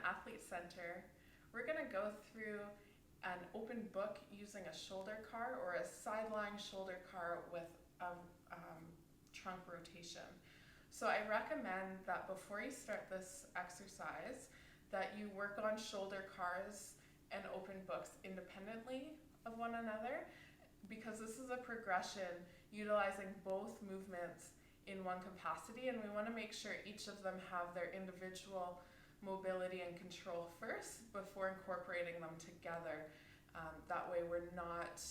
Athlete Center, we're going to go through an open book using a shoulder car or a sideline shoulder car with a trunk rotation. So I recommend that before you start this exercise that you work on shoulder cars and open books independently of one another, because this is a progression utilizing both movements in one capacity, and we want to make sure each of them have their individual mobility and control first before incorporating them together. That way we're not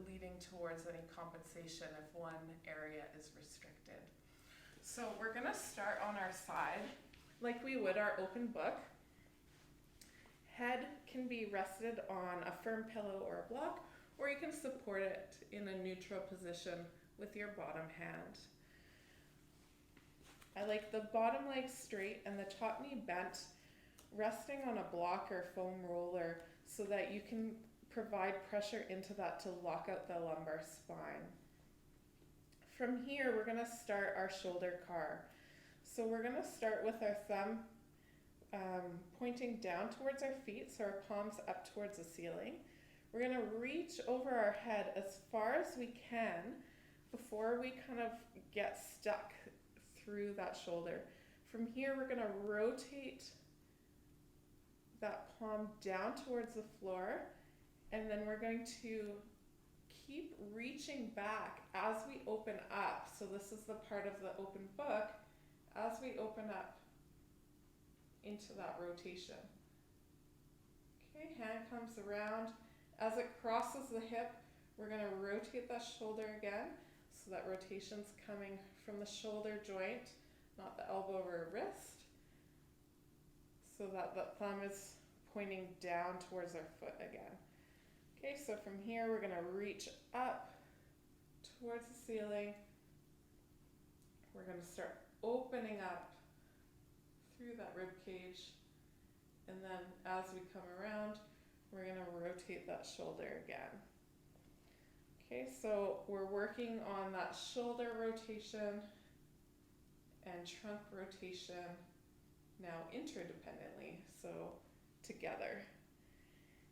leading towards any compensation if one area is restricted. So we're going to start on our side like we would our open book. Head can be rested on a firm pillow or a block, or you can support it in a neutral position with your bottom hand. I like the bottom leg straight and the top knee bent, resting on a block or foam roller so that you can provide pressure into that to lock out the lumbar spine. From here, we're going to start our shoulder car. So we're going to start with our thumb pointing down towards our feet, so our palms up towards the ceiling. We're going to reach over our head as far as we can before we kind of get stuck through that shoulder. From here, we're going to rotate that palm down towards the floor, and then we're going to keep reaching back as we open up. So this is the part of the open book, as we open up into that rotation. Okay, hand comes around. As it crosses the hip, we're going to rotate that shoulder again. So that rotation's coming from the shoulder joint, not the elbow or wrist, so that the thumb is pointing down towards our foot again. Okay, so from here we're going to reach up towards the ceiling. We're going to start opening up through that rib cage, and then as we come around, we're going to rotate that shoulder again. Okay, so we're working on that shoulder rotation and trunk rotation now interdependently, so together.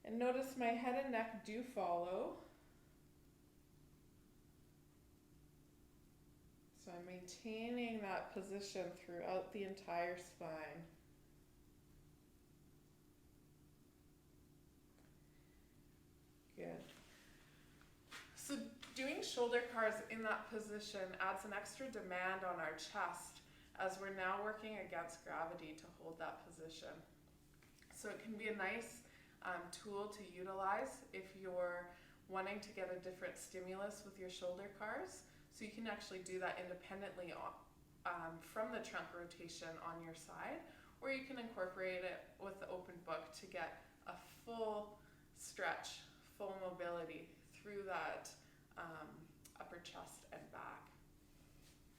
And notice my head and neck do follow. So I'm maintaining that position throughout the entire spine. Good. So doing shoulder cars in that position adds an extra demand on our chest as we're now working against gravity to hold that position. So it can be a nice tool to utilize if you're wanting to get a different stimulus with your shoulder cars. So you can actually do that independently from the trunk rotation on your side, or you can incorporate it with the open book to get a full stretch, full mobility through that upper chest and back.